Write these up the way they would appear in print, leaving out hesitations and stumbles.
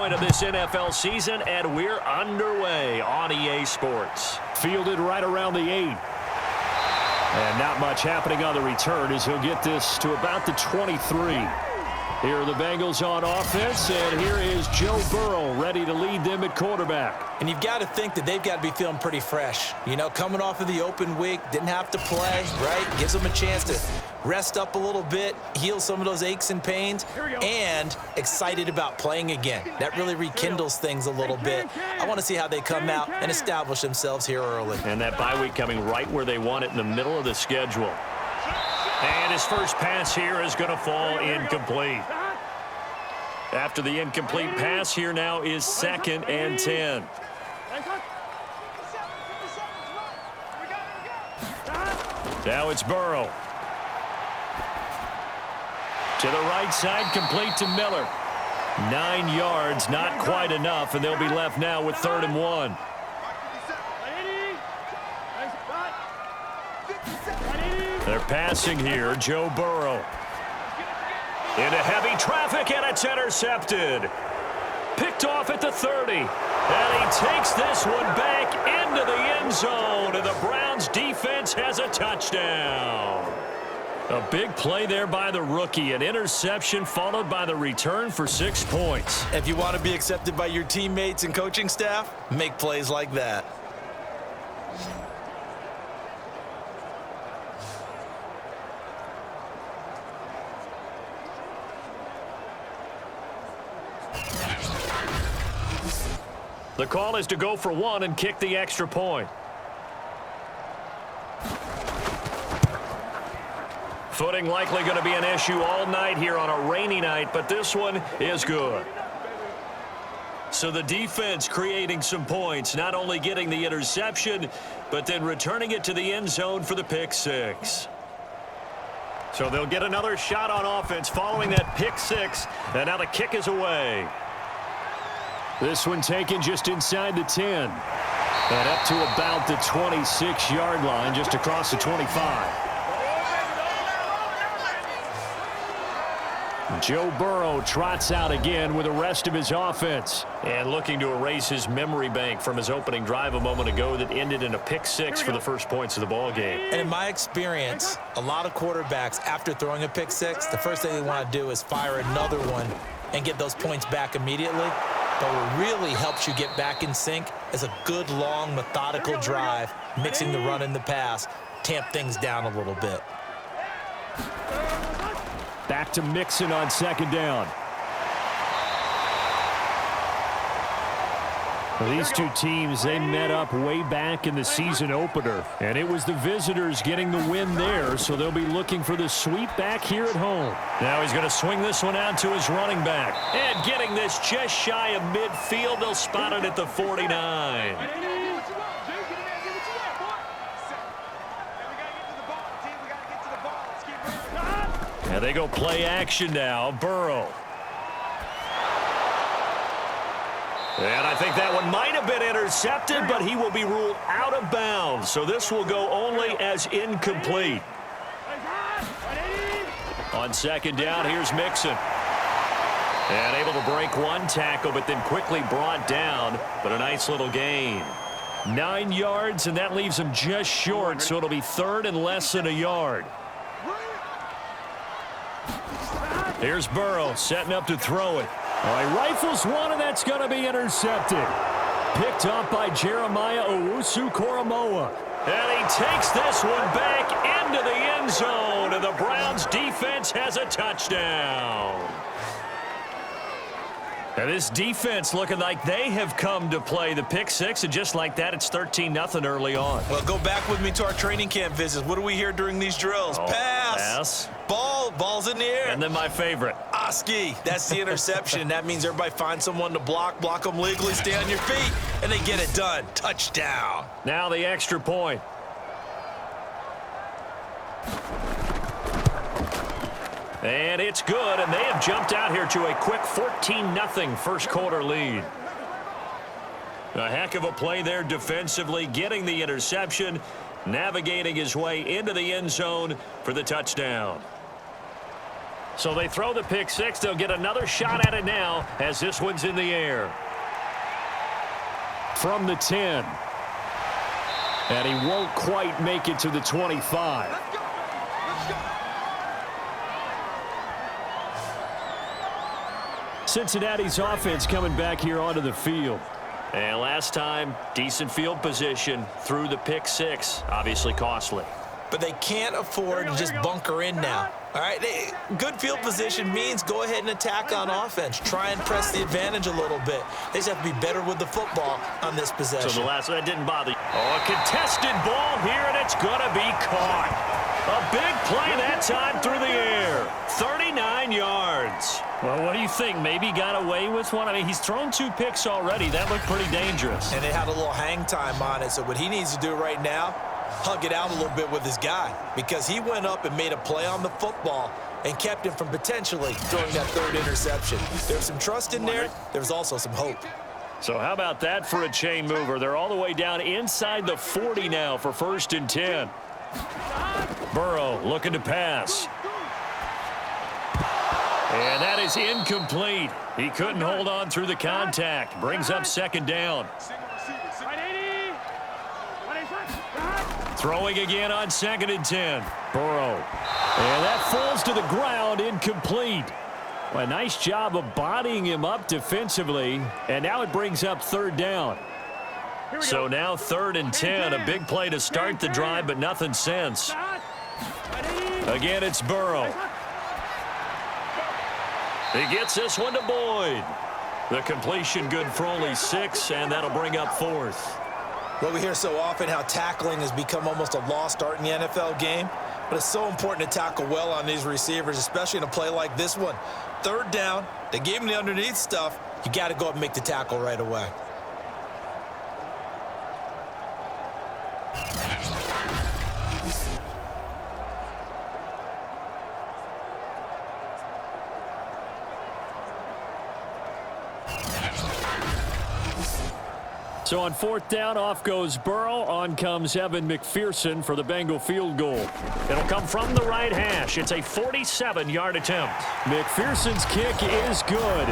point of this NFL season, and we're underway on EA Sports. Fielded right around the 8. And not much happening on the return as he'll get this to about the 23. Here are the Bengals on offense, and here is Joe Burrow ready to lead them at quarterback. And you've got to think that they've got to be feeling pretty fresh. You know, coming off of the open week, didn't have to play, right? Gives them a chance to rest up a little bit, heal some of those aches and pains, and excited about playing again. That really rekindles things a little bit. I want to see how they come out and establish themselves here early. And that bye week coming right where they want it in the middle of the schedule. And his first pass here is going to fall incomplete. After the incomplete pass, here now is 2nd and 10. Now it's Burrow. To the right side, complete to Miller. 9 yards, not quite enough, and they'll be left now with 3rd and 1. They're passing here, Joe Burrow. Into heavy traffic, and it's intercepted. Picked off at the 30. And he takes this one back into the end zone, and the Browns defense has a touchdown. A big play there by the rookie. An interception followed by the return for 6 points. If you want to be accepted by your teammates and coaching staff, make plays like that. The call is to go for 1 and kick the extra point. Footing likely going to be an issue all night here on a rainy night, but this one is good. So the defense creating some points, not only getting the interception, but then returning it to the end zone for the pick 6. So they'll get another shot on offense following that pick 6, and now the kick is away. This one taken just inside the 10. And up to about the 26-yard line, just across the 25. Joe Burrow trots out again with the rest of his offense. And looking to erase his memory bank from his opening drive a moment ago that ended in a pick 6 for the first points of the ball game. And in my experience, a lot of quarterbacks, after throwing a pick 6, the first thing they want to do is fire another one and get those points back immediately. But what really helps you get back in sync is a good, long, methodical drive, mixing the run and the pass, tamp things down a little bit. Back to Mixon on 2nd down. Well, these two teams, they met up way back in the season opener, and it was the visitors getting the win there, so they'll be looking for the sweep back here at home. Now he's going to swing this one out to his running back. And getting this just shy of midfield, they'll spot it at the 49. And they go play action now. Burrow. And I think that one might have been intercepted, but he will be ruled out of bounds. So this will go only as incomplete. On 2nd down, here's Mixon. And able to break one tackle, but then quickly brought down. But a nice little gain. 9 yards, and that leaves him just short, so it'll be 3rd and less than a yard. Here's Burrow setting up to throw it. All right, rifles one, and that's going to be intercepted. Picked up by Jeremiah Owusu-Koramoah. And he takes this one back into the end zone, and the Browns defense has a touchdown. And this defense looking like they have come to play the pick 6, and just like that, it's 13-0 early on. Well, go back with me to our training camp visits. What do we hear during these drills? Pass. Ball's in the air. And then my favorite. Oski. That's the interception. That means everybody finds someone to block them legally, stay on your feet, and they get it done. Touchdown. Now the extra point. And it's good, and they have jumped out here to a quick 14-0 first quarter lead. A heck of a play there defensively, getting the interception, navigating his way into the end zone for the touchdown. So they throw the pick six. They'll get another shot at it now as this one's in the air. From the 10. And he won't quite make it to the 25. Cincinnati's offense coming back here onto the field. And last time, decent field position through the pick six. Obviously costly. But they can't afford to just bunker in now. All right, good field position means go ahead and attack on offense. Try and press the advantage a little bit. They just have to be better with the football on this possession. So the last one, that didn't bother you. Oh, a contested ball here, and it's going to be caught. A big play that time through the air. 39 yards. Well, what do you think? Maybe got away with one? I mean, he's thrown 2 picks already. That looked pretty dangerous. And it had a little hang time on it. So what he needs to do right now, hug it out a little bit with his guy, because he went up and made a play on the football and kept him from potentially throwing that 3rd interception. There's some trust in there. There's also some hope. So how about that for a chain mover? They're all the way down inside the 40 now for 1st and 10. Burrow looking to pass. And that is incomplete. He couldn't hold on through the contact. Brings up 2nd down. Throwing again on 2nd and 10. Burrow. And that falls to the ground, incomplete. Well, a nice job of bodying him up defensively. And now it brings up 3rd down. So now 3rd and 10. A big play to start the drive, but nothing since. Again, it's Burrow. He gets this one to Boyd. The completion good for only 6, and that'll bring up 4th. Well, we hear so often how tackling has become almost a lost art in the NFL game, but it's so important to tackle well on these receivers, especially in a play like this one. 3rd down, they gave him the underneath stuff. You got to go up and make the tackle right away. So on 4th down, off goes Burrow. On comes Evan McPherson for the Bengal field goal. It'll come from the right hash. It's a 47-yard attempt. McPherson's kick is good.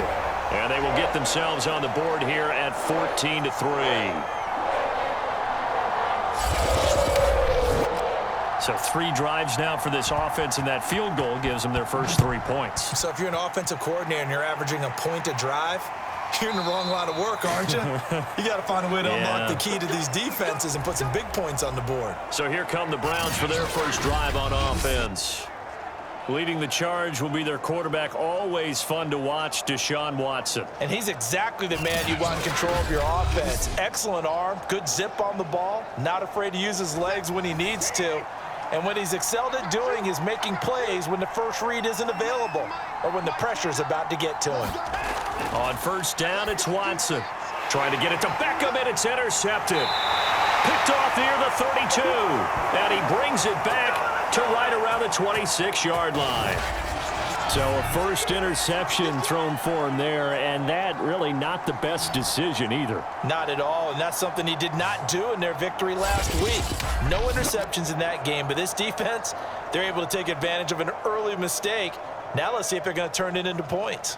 And they will get themselves on the board here at 14-3. So 3 drives now for this offense, and that field goal gives them their first 3 points. So if you're an offensive coordinator and you're averaging a point a drive, you're in the wrong line of work, aren't you? You got to find a way to unlock the key to these defenses and put some big points on the board. So here come the Browns for their first drive on offense. Leading the charge will be their quarterback, always fun to watch, Deshaun Watson. And he's exactly the man you want in control of your offense. Excellent arm, good zip on the ball, not afraid to use his legs when he needs to. And what he's excelled at doing is making plays when the first read isn't available or when the pressure's about to get to him. On 1st down, it's Watson. Trying to get it to Beckham, and it's intercepted. Picked off near the 32. And he brings it back to right around the 26-yard line. So a first interception thrown for him there, and that really not the best decision either. Not at all, and that's something he did not do in their victory last week. No interceptions in that game, but this defense, they're able to take advantage of an early mistake. Now let's see if they're going to turn it into points.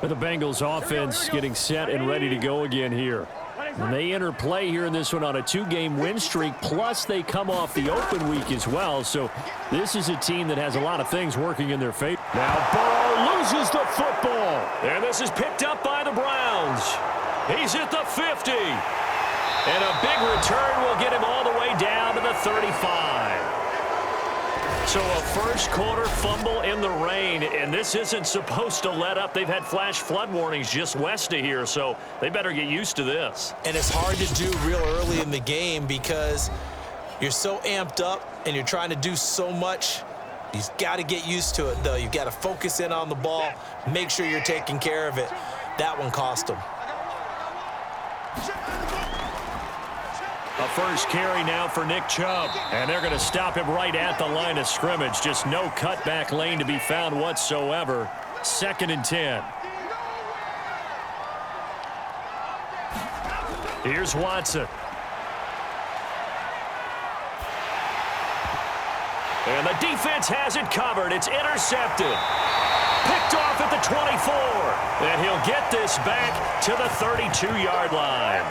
The Bengals offense getting set and ready to go again here. And they enter play here in this one on a 2-game win streak, plus they come off the open week as well. So this is a team that has a lot of things working in their favor. Now Burrow loses the football. And this is picked up by the Browns. He's at the 50. And a big return will get him all the way down to the 35. So a first quarter fumble in the rain, and this isn't supposed to let up. They've had flash flood warnings just west of here, so they better get used to this. And it's hard to do real early in the game because you're so amped up and you're trying to do so much. You've got to get used to it, though. You've got to focus in on the ball, make sure you're taking care of it. That one cost them. A first carry now for Nick Chubb. And they're going to stop him right at the line of scrimmage. Just no cutback lane to be found whatsoever. 2nd and 10. Here's Watson. And the defense has it covered. It's intercepted. Picked off at the 24. And he'll get this back to the 32-yard line.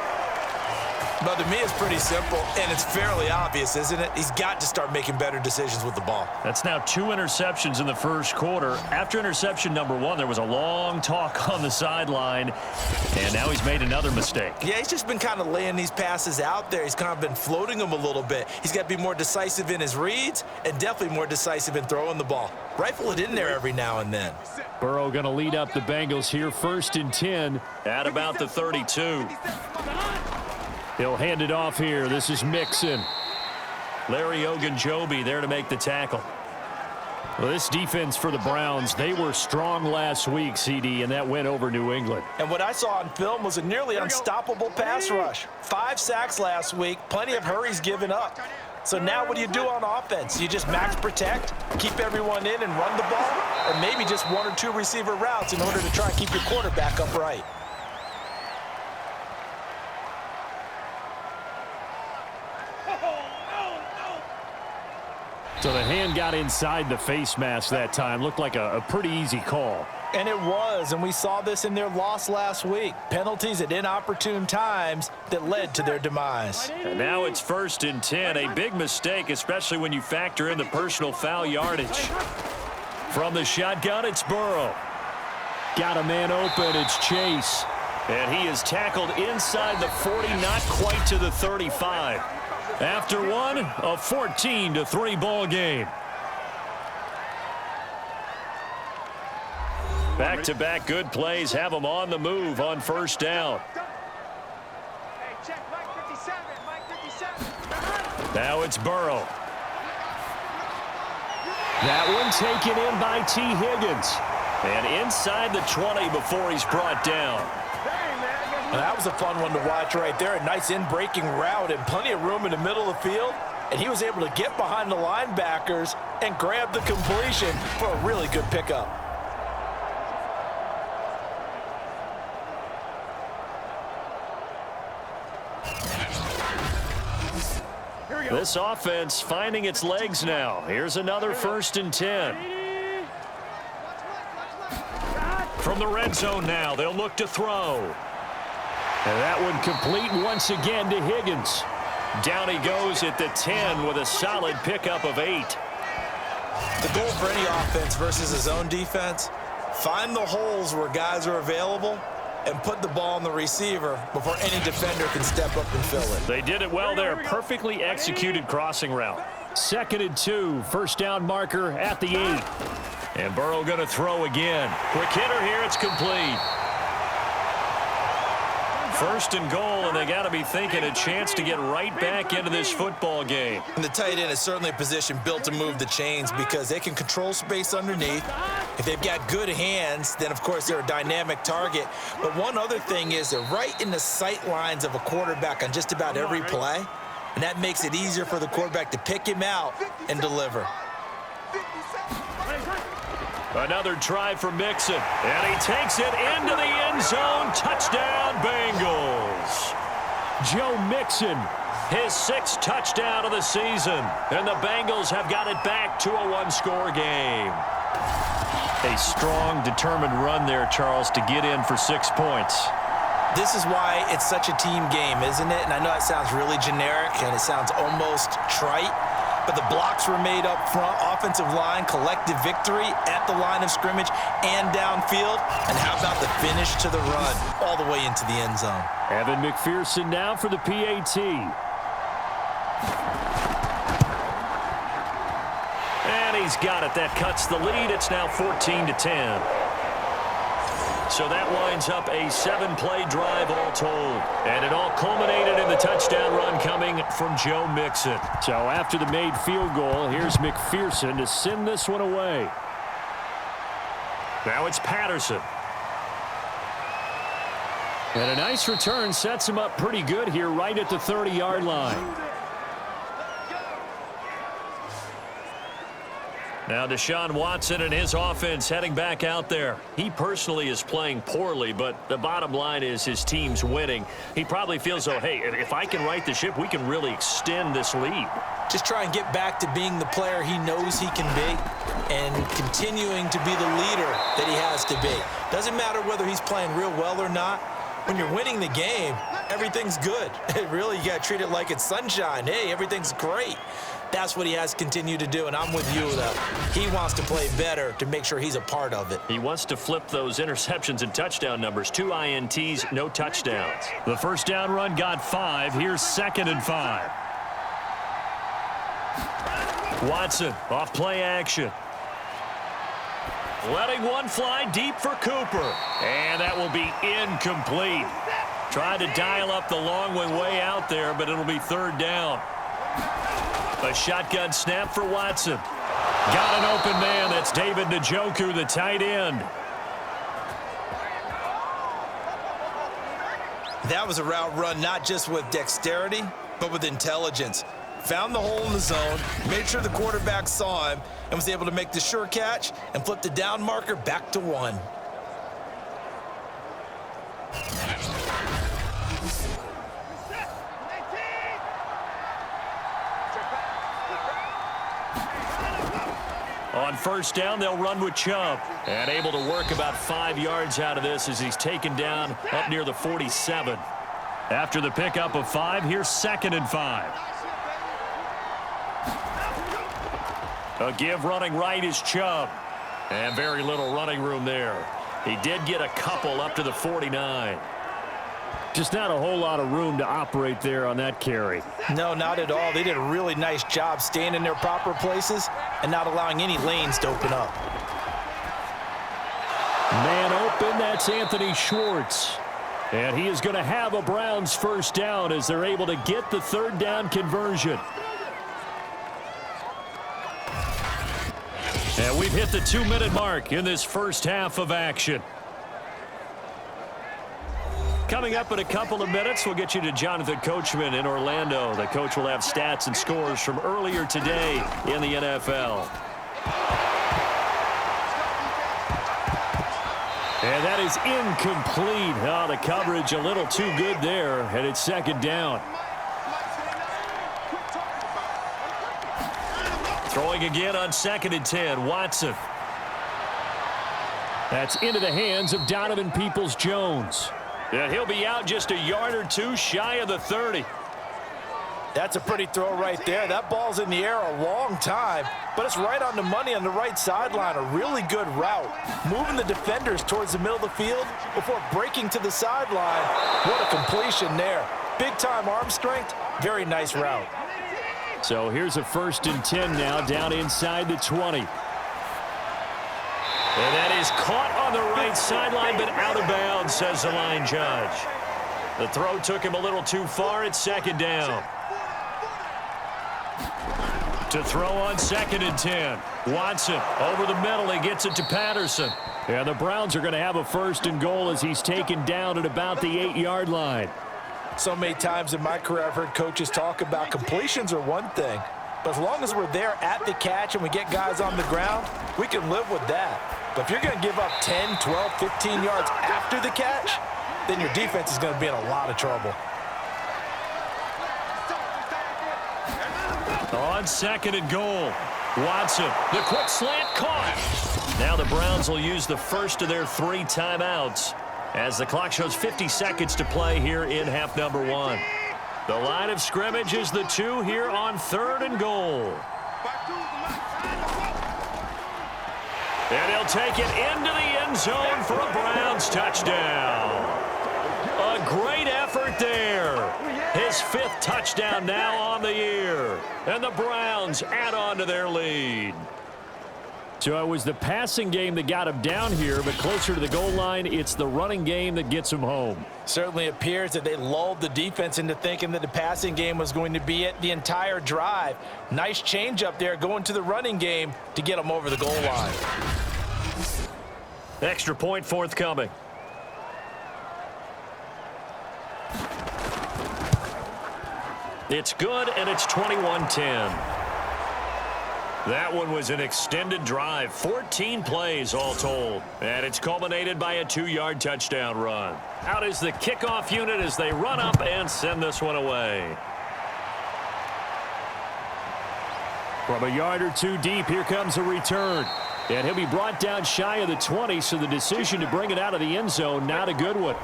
But to me, it's pretty simple, and it's fairly obvious, isn't it? He's got to start making better decisions with the ball. That's now 2 interceptions in the first quarter. After interception number 1, there was a long talk on the sideline, and now he's made another mistake. Yeah, he's just been kind of laying these passes out there. He's kind of been floating them a little bit. He's got to be more decisive in his reads and definitely more decisive in throwing the ball. Rifle it in there every now and then. Burrow going to lead up the Bengals here, 1st and 10. At about the 32. He'll hand it off here. This is Mixon. Larry Ogunjobi there to make the tackle. Well, this defense for the Browns, they were strong last week, CD, and that went over New England. And what I saw on film was a nearly unstoppable pass rush. 5 sacks last week, plenty of hurries given up. So now what do you do on offense? You just max protect, keep everyone in and run the ball, or maybe just 1 or 2 receiver routes in order to try and keep your quarterback upright. So the hand got inside the face mask that time. Looked like a pretty easy call. And it was, and we saw this in their loss last week. Penalties at inopportune times that led to their demise. And now it's 1st and 10. A big mistake, especially when you factor in the personal foul yardage. From the shotgun, it's Burrow. Got a man open. It's Chase. And he is tackled inside the 40, not quite to the 35. After one, a 14-3 ball game. Back-to-back good plays have them on the move on 1st down. Now it's Burrow. That one taken in by T. Higgins. And inside the 20 before he's brought down. And that was a fun one to watch right there. A nice in-breaking route and plenty of room in the middle of the field. And he was able to get behind the linebackers and grab the completion for a really good pickup. This offense finding its legs now. Here's another 1st and 10. From the red zone now, they'll look to throw. And that one complete once again to Higgins. Down he goes at the 10 with a solid pickup of 8. The goal for any offense versus his own defense, find the holes where guys are available and put the ball on the receiver before any defender can step up and fill it. They did it well there. Perfectly executed crossing route. 2nd and 2. 1st down marker at the 8. And Burrow going to throw again. Quick hitter here. It's complete. 1st and goal, and they got to be thinking a chance to get right back into this football game. And the tight end is certainly a position built to move the chains because they can control space underneath. If they've got good hands, then of course they're a dynamic target. But one other thing is they're right in the sight lines of a quarterback on just about every play. And that makes it easier for the quarterback to pick him out and deliver. Another try for Mixon, and he takes it into the end zone. Touchdown, Bengals. Joe Mixon, his 6th touchdown of the season, and the Bengals have got it back to a 1-score game. A strong, determined run there, Charles, to get in for 6 points. This is why it's such a team game, isn't it? And I know it sounds really generic, and it sounds almost trite. But the blocks were made up front, offensive line, collective victory at the line of scrimmage and downfield. And how about the finish to the run all the way into the end zone? Evan McPherson now for the PAT. And he's got it. That cuts the lead. It's now 14-10. So that winds up a 7-play drive all told. And it all culminated in the touchdown run coming from Joe Mixon. So after the made field goal, here's McPherson to send this one away. Now it's Patterson. And a nice return sets him up pretty good here right at the 30-yard line. Now Deshaun Watson and his offense heading back out there. He personally is playing poorly, but the bottom line is his team's winning. He probably feels, oh, hey, if I can right the ship, we can really extend this lead. Just try and get back to being the player he knows he can be and continuing to be the leader that he has to be. Doesn't matter whether he's playing real well or not. When you're winning the game, everything's good. Really, you got to treat it like it's sunshine. Hey, everything's great. That's what he has to continue to do, and I'm with you, though. He wants to play better to make sure he's a part of it. He wants to flip those interceptions and touchdown numbers. 2 INTs, no touchdowns. The first down run got 5. Here's 2nd and 5. Watson, off play action. Letting one fly deep for Cooper. And that will be incomplete. Tried to dial up the long way out there, but it'll be 3rd down. A shotgun snap for Watson. Got an open man. That's David Njoku, the tight end. That was a route run not just with dexterity, but with intelligence. Found the hole in the zone, made sure the quarterback saw him, and was able to make the sure catch and flip the down marker back to 1. On first down, they'll run with Chubb. And able to work about 5 yards out of this as he's taken down up near the 47. After the pickup of 5, here's 2nd and 5. A give running right is Chubb. And very little running room there. He did get a couple up to the 49. Just not a whole lot of room to operate there on that carry. No, not at all. They did a really nice job staying in their proper places and not allowing any lanes to open up. Man open, that's Anthony Schwartz. And he is going to have a Browns first down as they're able to get the 3rd down conversion. And we've hit the 2-minute mark in this first half of action. Coming up in a couple of minutes, we'll get you to Jonathan Coachman in Orlando. The coach will have stats and scores from earlier today in the NFL. And that is incomplete. Oh, the coverage a little too good there, and it's 2nd down. Throwing again on 2nd and 10, Watson. That's into the hands of Donovan Peoples-Jones. Yeah, he'll be out just a yard or 2 shy of the 30. That's a pretty throw right there. That ball's in the air a long time, but it's right on the money on the right sideline. A really good route. Moving the defenders towards the middle of the field before breaking to the sideline. What a completion there. Big-time arm strength. Very nice route. So here's a 1st and 10 now down inside the 20. And that is caught on the right sideline, but out of bounds, says the line judge. The throw took him a little too far. It's 2nd down. To throw on 2nd and 10. Watson over the middle. He gets it to Patterson. Yeah, the Browns are going to have a 1st and goal as he's taken down at about the 8-yard line. So many times in my career I've heard coaches talk about completions are one thing, but as long as we're there at the catch and we get guys on the ground, we can live with that. But if you're going to give up 10, 12, 15 yards after the catch, then your defense is going to be in a lot of trouble. On 2nd and goal, Watson, the quick slant caught. Now the Browns will use the first of their 3 timeouts as the clock shows 50 seconds to play here in half number 1. The line of scrimmage is the 2 here on 3rd and goal. And he'll take it into the end zone for a Browns touchdown. A great effort there. His 5th touchdown now on the year. And the Browns add on to their lead. So it was the passing game that got him down here, but closer to the goal line, it's the running game that gets him home. Certainly appears that they lulled the defense into thinking that the passing game was going to be it the entire drive. Nice change up there going to the running game to get them over the goal line. Extra point forthcoming. It's good, and it's 21-10. That one was an extended drive, 14 plays all told, and it's culminated by a 2-yard touchdown run. Out is the kickoff unit as they run up and send this one away. From a yard or two deep, here comes a return. And he'll be brought down shy of the 20, so the decision to bring it out of the end zone, not a good one.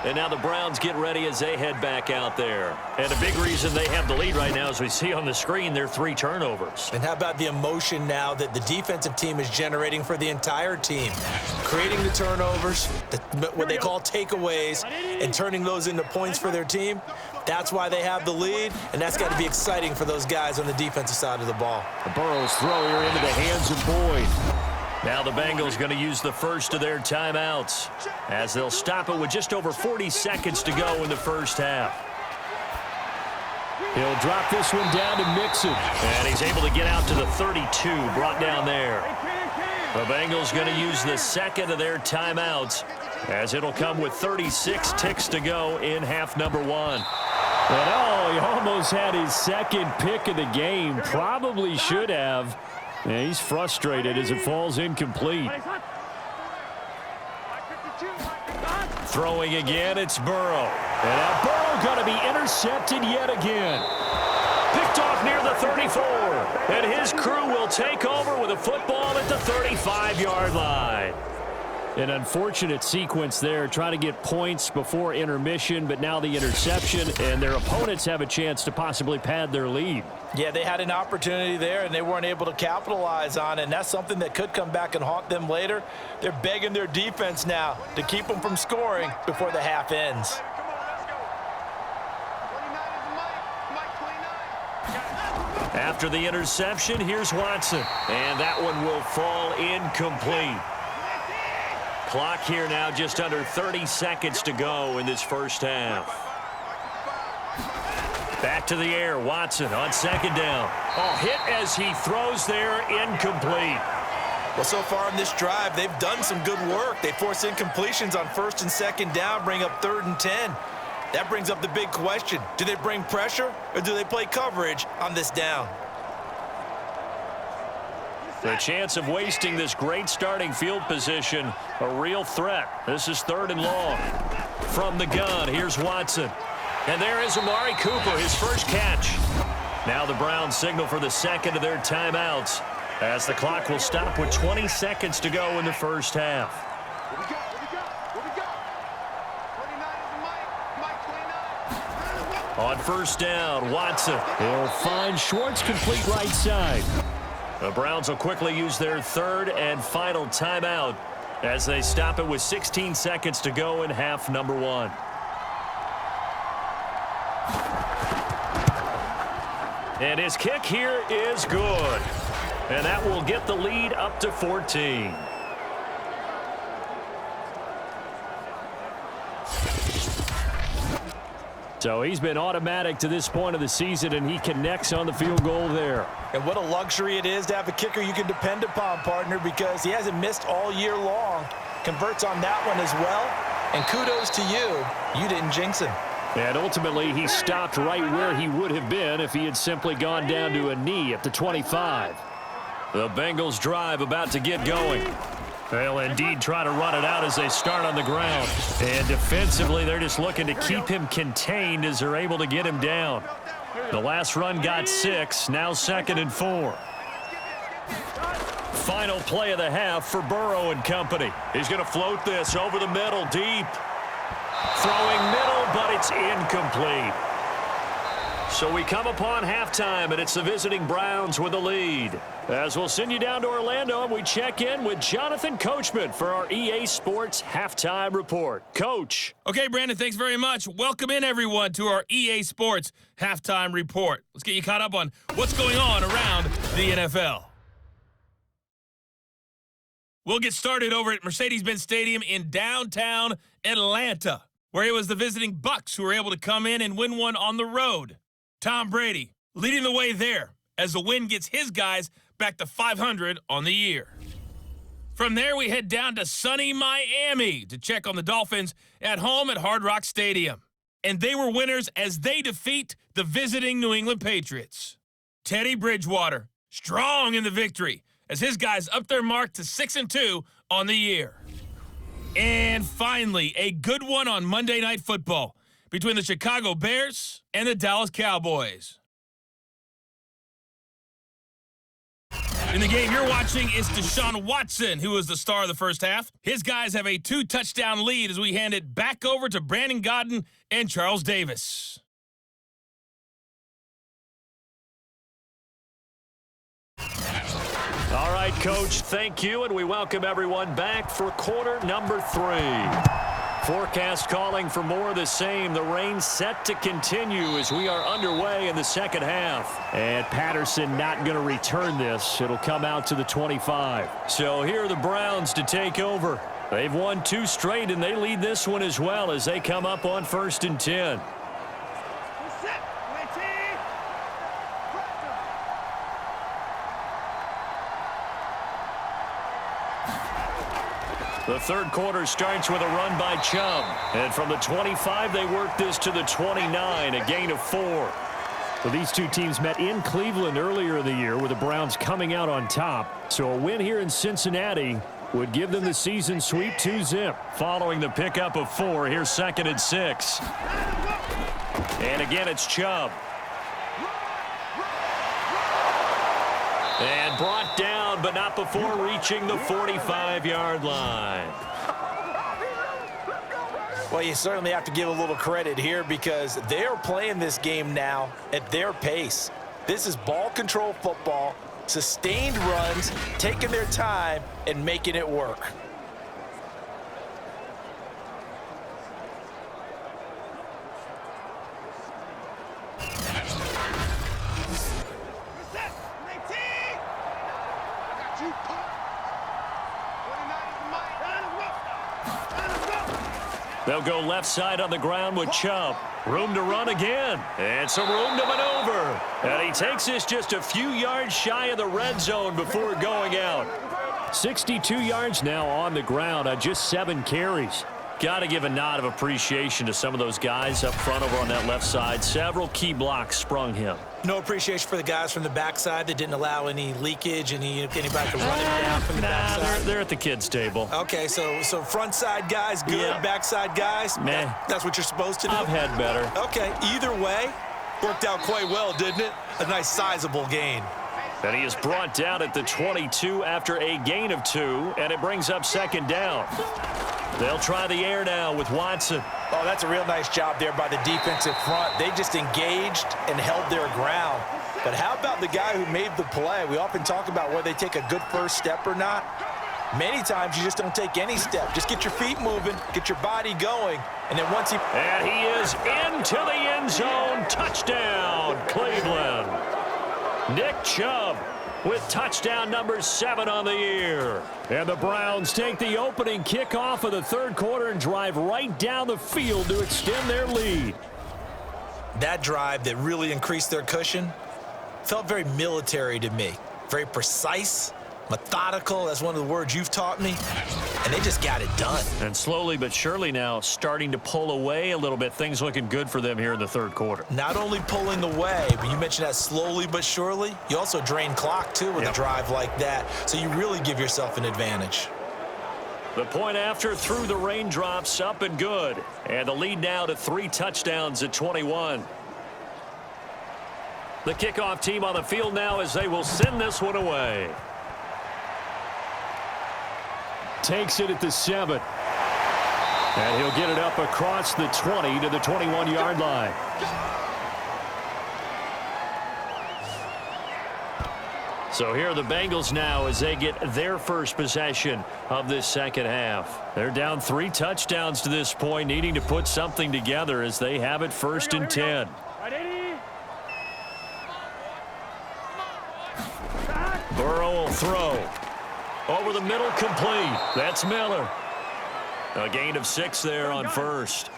And now the Browns get ready as they head back out there. And a big reason they have the lead right now, as we see on the screen, their 3 turnovers. And how about the emotion now that the defensive team is generating for the entire team? Creating the turnovers, what they call takeaways, and turning those into points for their team. That's why they have the lead, and that's got to be exciting for those guys on the defensive side of the ball. The Burrow's throw here into the hands of Boyd. Now the Bengals going to use the first of their timeouts as they'll stop it with just over 40 seconds to go in the first half. He'll drop this one down to Mixon. And he's able to get out to the 32, brought down there. The Bengals going to use the second of their timeouts as it'll come with 36 ticks to go in half number 1. And he almost had his second pick of the game. Probably should have. And he's frustrated as it falls incomplete. Throwing again, it's Burrow. And now Burrow going to be intercepted yet again. Picked off near the 34. And his crew will take over with a football at the 35-yard line. An unfortunate sequence there, trying to get points before intermission, but now the interception, and their opponents have a chance to possibly pad their lead. Yeah, they had an opportunity there, and they weren't able to capitalize on it, and that's something that could come back and haunt them later. They're begging their defense now to keep them from scoring before the half ends. After the interception, here's Watson. And that one will fall incomplete. Clock here now just under 30 seconds to go in this first half. Back to the air, Watson on second down. Oh, hit as he throws there, incomplete. Well, so far in this drive, they've done some good work. They force incompletions on first and second down, bring up 3rd and 10. That brings up the big question. Do they bring pressure or do they play coverage on this down? The chance of wasting this great starting field position, a real threat. This is 3rd and long. From the gun, here's Watson. And there is Amari Cooper, his first catch. Now the Browns signal for the second of their timeouts as the clock will stop with 20 seconds to go in the first half. On first down, Watson. He'll find Schwartz, complete right side. The Browns will quickly use their 3rd and final timeout as they stop it with 16 seconds to go in half number 1. And his kick here is good. And that will get the lead up to 14. So he's been automatic to this point of the season, and he connects on the field goal there. And what a luxury it is to have a kicker you can depend upon, partner, because he hasn't missed all year long. Converts on that one as well. And kudos to you. You didn't jinx him. And ultimately, he stopped right where he would have been if he had simply gone down to a knee at the 25. The Bengals drive about to get going. They'll indeed try to run it out as they start on the ground. And defensively, they're just looking to keep him contained as they're able to get him down. The last run got 6, now 2nd and 4. Final play of the half for Burrow and company. He's going to float this over the middle, deep. Throwing middle, but it's incomplete. So we come upon halftime, and it's the visiting Browns with the lead. As we'll send you down to Orlando, and we check in with Jonathan Coachman for our EA Sports Halftime Report. Coach. Okay, Brandon, thanks very much. Welcome in, everyone, to our EA Sports Halftime Report. Let's get you caught up on what's going on around the NFL. We'll get started over at Mercedes-Benz Stadium in downtown Atlanta, where it was the visiting Bucs who were able to come in and win one on the road. Tom Brady leading the way there as the win gets his guys back to 500 on the year. From there, we head down to sunny Miami to check on the Dolphins at home at Hard Rock Stadium. And they were winners as they defeat the visiting New England Patriots. Teddy Bridgewater strong in the victory as his guys up their mark to 6-2 on the year. And finally, a good one on Monday Night Football between the Chicago Bears and the Dallas Cowboys. In the game you're watching is Deshaun Watson, who was the star of the first half. His guys have a 2-touchdown lead as we hand it back over to Brandon Godden and Charles Davis. All right, Coach, thank you, and we welcome everyone back for quarter number 3. Forecast calling for more of the same. The rain set to continue as we are underway in the second half. And Patterson not going to return this. It'll come out to the 25. So here are the Browns to take over. They've won 2 straight, and they lead this one as well as they come up on 1st and 10. The third quarter starts with a run by Chubb. And from the 25, they work this to the 29, a gain of 4. Well, these two teams met in Cleveland earlier in the year with the Browns coming out on top. So a win here in Cincinnati would give them the season sweep 2-zip. Following the pickup of 4, here's 2nd and 6. And again, it's Chubb. And brought down, but not before reaching the 45-yard line. Well, you certainly have to give a little credit here because they're playing this game now at their pace. This is ball control football, sustained runs, taking their time, and making it work. They'll go left side on the ground with Chubb. Room to run again. And some room to maneuver. And he takes this just a few yards shy of the red zone before going out. 62 yards now on the ground on just 7 carries. Got to give a nod of appreciation to some of those guys up front over on that left side. Several key blocks sprung him. No appreciation for the guys from the backside that didn't allow any leakage, anybody to run it down from the backside. They're at the kids' table. Okay, so front side guys good, Yeah. Backside guys, Meh. That's what you're supposed to do? I've had better. Okay, either way, worked out quite well, didn't it? A nice sizable gain. And he is brought down at the 22 after a gain of 2, and it brings up 2nd down. They'll try the air now with Watson. Oh, that's a real nice job there by the defensive front. They just engaged and held their ground. But how about the guy who made the play? We often talk about whether they take a good first step or not. Many times you just don't take any step. Just get your feet moving, get your body going, and then once he... And he is into the end zone. Touchdown, Cleveland. Nick Chubb with touchdown number 7 on the year. And the Browns take the opening kickoff of the third quarter and drive right down the field to extend their lead. That drive that really increased their cushion felt very military to me. Very precise, methodical. That's one of the words you've taught me. And they just got it done. And slowly but surely now starting to pull away a little bit. Things looking good for them here in the third quarter. Not only pulling away, but you mentioned that slowly but surely. You also drain clock, too, with a drive like that. So you really give yourself an advantage. The point after through the raindrops, up and good. And the lead now to 3 touchdowns at 21. The kickoff team on the field now as they will send this one away. Takes it at the 7. And he'll get it up across the 20 to the 21-yard line. So here are the Bengals now as they get their first possession of this second half. They're down 3 touchdowns to this point, needing to put something together as they have it 1st and 10. Burrow will throw. Over the middle, complete. That's Miller. A gain of 6 there on first.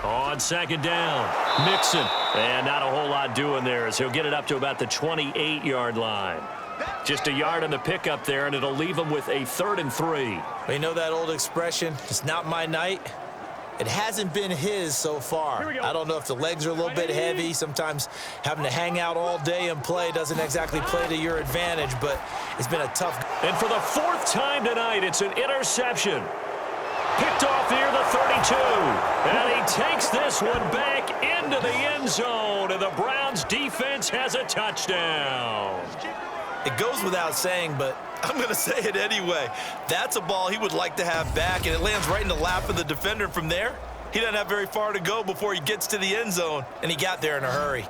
On second down, Mixon. And not a whole lot doing there as he'll get it up to about the 28-yard line. Just a yard on the pickup there, and it'll leave him with a 3rd and 3. You know that old expression, it's not my night? It hasn't been his so far. I don't know if the legs are a little bit heavy. Sometimes having to hang out all day and play doesn't exactly play to your advantage, but it's been a tough. And for the fourth time tonight, it's an interception. Picked off near the 32. And he takes this one back into the end zone, and the Browns defense has a touchdown. It goes without saying, but I'm going to say it anyway. That's a ball he would like to have back, and it lands right in the lap of the defender. From there, he doesn't have very far to go before he gets to the end zone, and he got there in a hurry.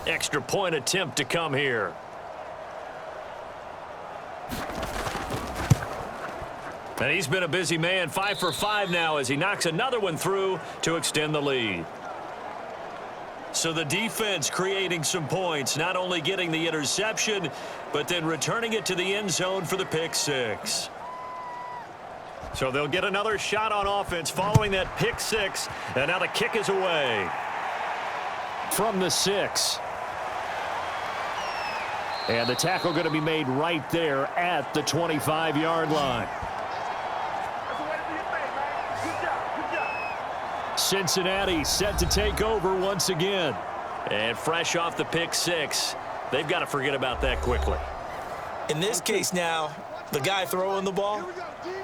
Extra point attempt to come here. And he's been a busy man, 5 for 5 now as he knocks another one through to extend the lead. So the defense creating some points, not only getting the interception, but then returning it to the end zone for the pick six. So they'll get another shot on offense following that pick six, and now the kick is away. From the 6. And the tackle going to be made right there at the 25-yard line. Cincinnati set to take over once again. And fresh off the pick six, they've got to forget about that quickly. In this case now, the guy throwing the ball,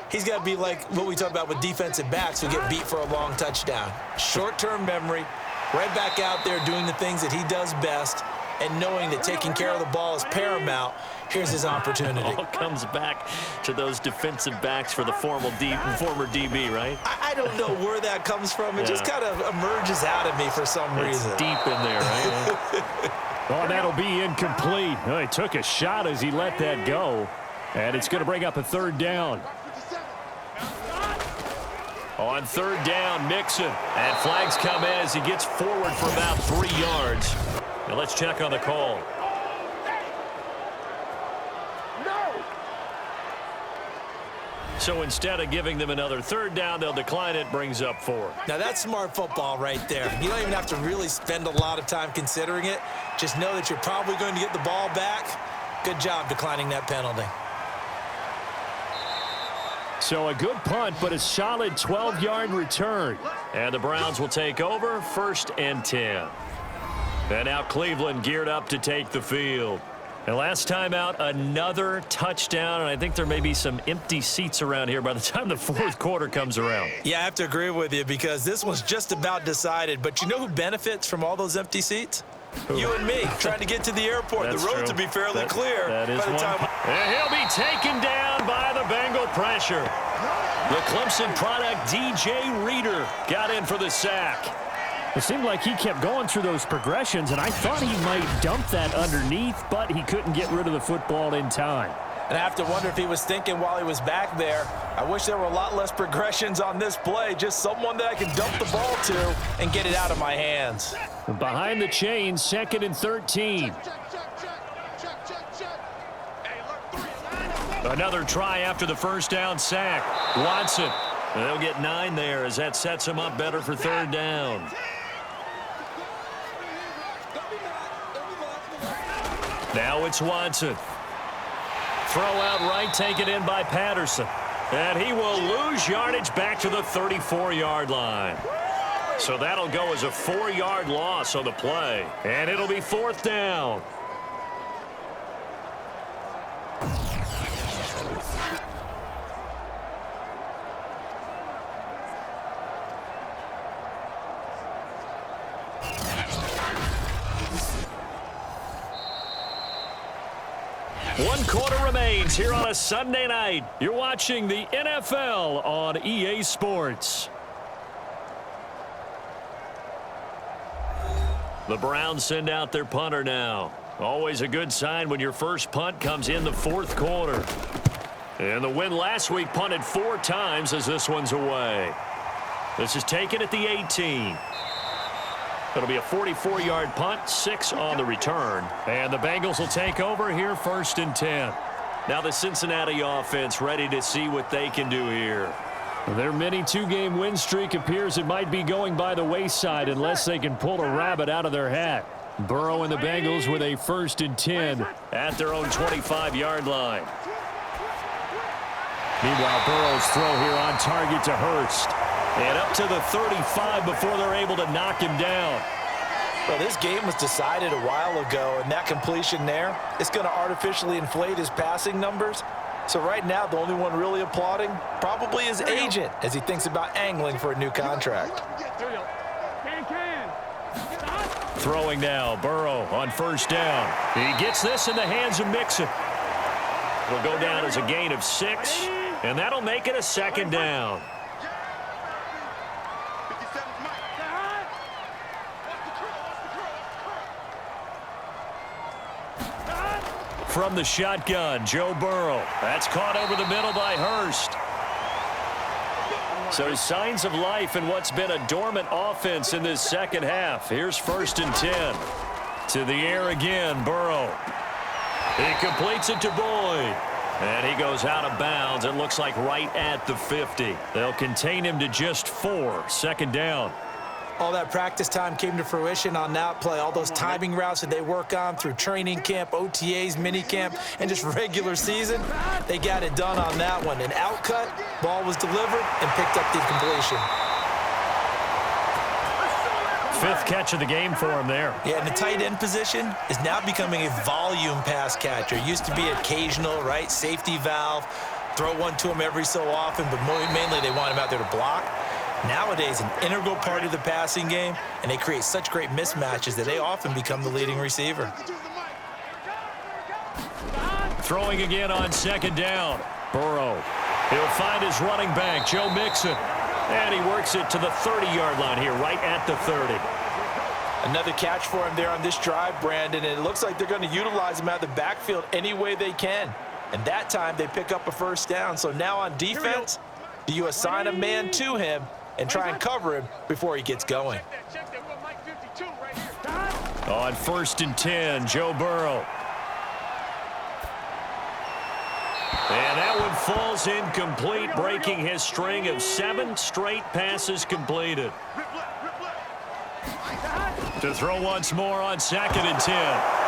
he's got to be like what we talk about with defensive backs who get beat for a long touchdown. Short-term memory, right back out there doing the things that he does best, and knowing that taking care of the ball is paramount. Here's his opportunity. All comes back to those defensive backs for the former DB, right? I don't know where that comes from. It just kind of emerges out of me for some reason. It's deep in there, right? Oh, that'll be incomplete. Oh, he took a shot as he let that go. And it's going to bring up a third down. On third down, Mixon. And flags come in as he gets forward for about 3 yards. Now let's check on the call. So instead of giving them another third down, they'll decline it, brings up 4. Now that's smart football right there. You don't even have to really spend a lot of time considering it. Just know that you're probably going to get the ball back. Good job declining that penalty. So a good punt, but a solid 12-yard return. And the Browns will take over, 1st and 10. And now Cleveland geared up to take the field. And last time out, another touchdown, and I think there may be some empty seats around here by the time the fourth quarter comes around. Yeah, I have to agree with you because this one's just about decided. But you know who benefits from all those empty seats? Who? You and me, trying to get to the airport. The roads will be fairly clear. That is one. And he'll be taken down by the Bengal pressure. The Clemson product, DJ Reader, got in for the sack. It seemed like he kept going through those progressions, and I thought he might dump that underneath, but he couldn't get rid of the football in time. And I have to wonder if he was thinking while he was back there, I wish there were a lot less progressions on this play, just someone that I can dump the ball to and get it out of my hands. Behind the chains, 2nd and 13. Another try after the first down sack. Watson. They'll get 9 there as that sets him up better for third down. Now it's Watson. Throw out right, taken in by Patterson. And he will lose yardage back to the 34-yard line. So that'll go as a 4-yard loss on the play. And it'll be 4th down. One quarter remains here on a Sunday night. You're watching the NFL on EA Sports. The Browns send out their punter now. Always a good sign when your first punt comes in the 4th quarter. And the win last week punted 4 times as this one's away. This is taken at the 18. It'll be a 44-yard punt, 6 on the return. And the Bengals will take over here 1st and 10. Now the Cincinnati offense ready to see what they can do here. Their mini 2-game win streak appears it might be going by the wayside unless they can pull a rabbit out of their hat. Burrow and the Bengals with a 1st and 10 at their own 25-yard line. Meanwhile, Burrow's throw here on target to Hurst. And up to the 35 before they're able to knock him down. Well, this game was decided a while ago, and that completion there is going to artificially inflate his passing numbers. So right now, the only one really applauding probably his agent as he thinks about angling for a new contract. Throwing now, Burrow on 1st down. He gets this in the hands of Mixon. Will go down as a gain of 6, and that'll make it a 2nd down. From the shotgun, Joe Burrow. That's caught over the middle by Hurst. So signs of life in what's been a dormant offense in this second half. Here's 1st and 10. To the air again, Burrow. He completes it to Boyd. And he goes out of bounds. It looks like right at the 50. They'll contain him to just 4. 2nd down. All that practice time came to fruition on that play. All those timing routes that they work on through training camp, OTAs, minicamp, and just regular season, they got it done on that one. An outcut, ball was delivered, and picked up the completion. 5th catch of the game for him there. Yeah, and the tight end position is now becoming a volume pass catcher. Used to be occasional, right? Safety valve, throw one to him every so often, but mainly they want him out there to block. Nowadays, an integral part of the passing game, and they create such great mismatches that they often become the leading receiver. Throwing again on 2nd down. Burrow. He'll find his running back, Joe Mixon. And he works it to the 30-yard line here, right at the 30. Another catch for him there on this drive, Brandon, and it looks like they're going to utilize him out of the backfield any way they can. And that time, they pick up a 1st down. So now on defense, do you assign a man to him and try and cover him before he gets going? On 1st and 10, Joe Burrow. And that one falls incomplete, breaking his string of 7 straight passes completed. To throw once more on 2nd and 10.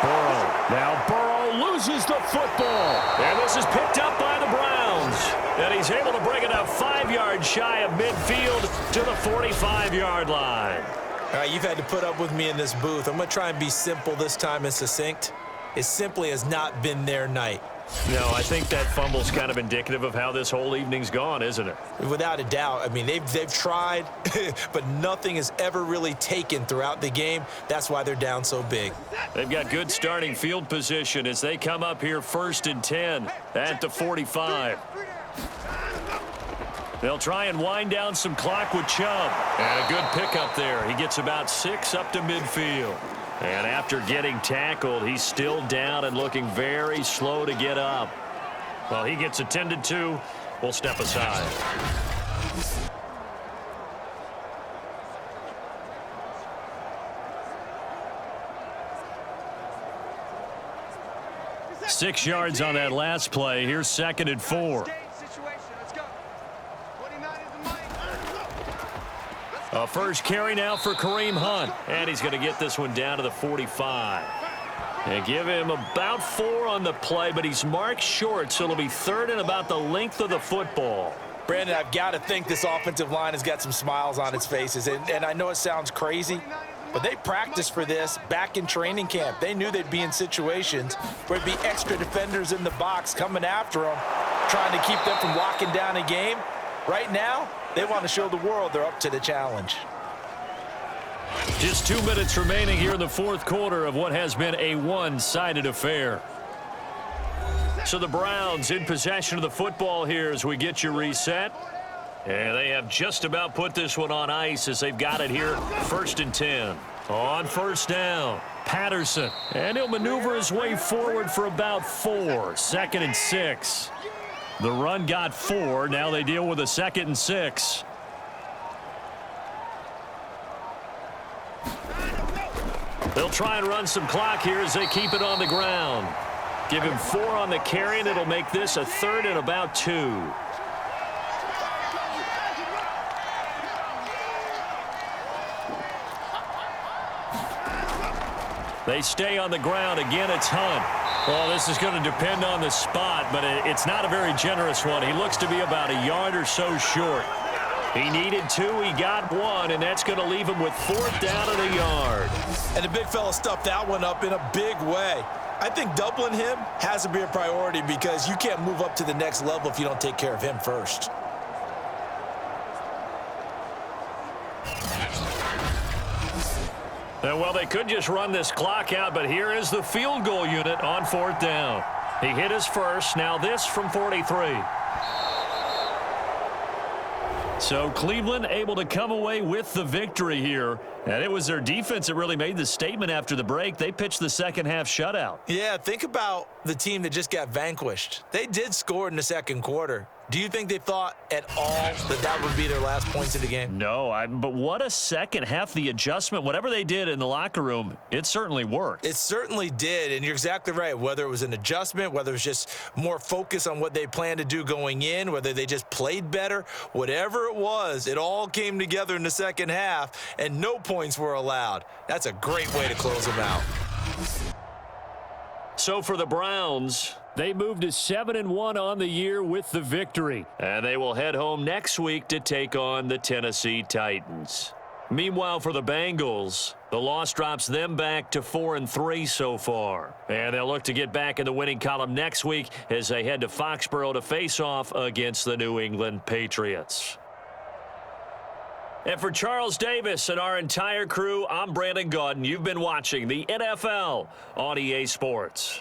Burrow. Now Burrow loses the football. And this is picked up by the Browns. And he's able to bring it up 5 yards shy of midfield to the 45-yard line. All right, you've had to put up with me in this booth. I'm going to try and be simple this time and succinct. It simply has not been their night. No, I think that fumble's kind of indicative of how this whole evening's gone, isn't it? Without a doubt. I mean, they've tried, but nothing has ever really taken throughout the game. That's why they're down so big. They've got good starting field position as they come up here 1st and 10 at the 45. They'll try and wind down some clock with Chubb. And a good pickup there. He gets about 6 up to midfield. And after getting tackled, he's still down and looking very slow to get up. Well, he gets attended to. We'll step aside. Six yards on that last play. Here's 2nd and 4. A first carry now for Kareem Hunt. And he's going to get this one down to the 45. And give him about 4 on the play, but he's marked short, so it'll be 3rd and about the length of the football. Brandon, I've got to think this offensive line has got some smiles on its faces. And I know it sounds crazy, but they practiced for this back in training camp. They knew they'd be in situations where it'd be extra defenders in the box coming after them, trying to keep them from locking down a game. Right now, they want to show the world they're up to the challenge. Just 2 minutes remaining here in the 4th quarter of what has been a one-sided affair. So the Browns in possession of the football here as we get you reset. And they have just about put this one on ice as they've got it here 1st and 10. On 1st down, Patterson. And he'll maneuver his way forward for about 4. 2nd and 6. The run got 4. Now they deal with a 2nd and 6. They'll try and run some clock here as they keep it on the ground. Give him 4 on the carry, and it'll make this a 3rd and about 2. They stay on the ground. Again, it's Hunt. Well, this is going to depend on the spot, but it's not a very generous one. He looks to be about a yard or so short. He needed 2. He got 1, and that's going to leave him with 4th down and a yard. And the big fella stuffed that one up in a big way. I think doubling him has to be a priority because you can't move up to the next level if you don't take care of him first. Well, they could just run this clock out, but here is the field goal unit on 4th down. He hit his first. Now this from 43. So Cleveland able to come away with the victory here. And it was their defense that really made the statement after the break. They pitched the second half shutout. Yeah, think about the team that just got vanquished. They did score in the second quarter. Do you think they thought at all that that would be their last points of the game? No, but what a second half. The adjustment, whatever they did in the locker room, it certainly worked. It certainly did, and you're exactly right. Whether it was an adjustment, whether it was just more focus on what they planned to do going in, whether they just played better, whatever it was, it all came together in the second half, and no points were allowed. That's a great way to close them out. So for the Browns, they moved to 7-1 on the year with the victory. And they will head home next week to take on the Tennessee Titans. Meanwhile, for the Bengals, the loss drops them back to 4-3 so far. And they'll look to get back in the winning column next week as they head to Foxborough to face off against the New England Patriots. And for Charles Davis and our entire crew, I'm Brandon Gaudin. You've been watching the NFL on EA Sports.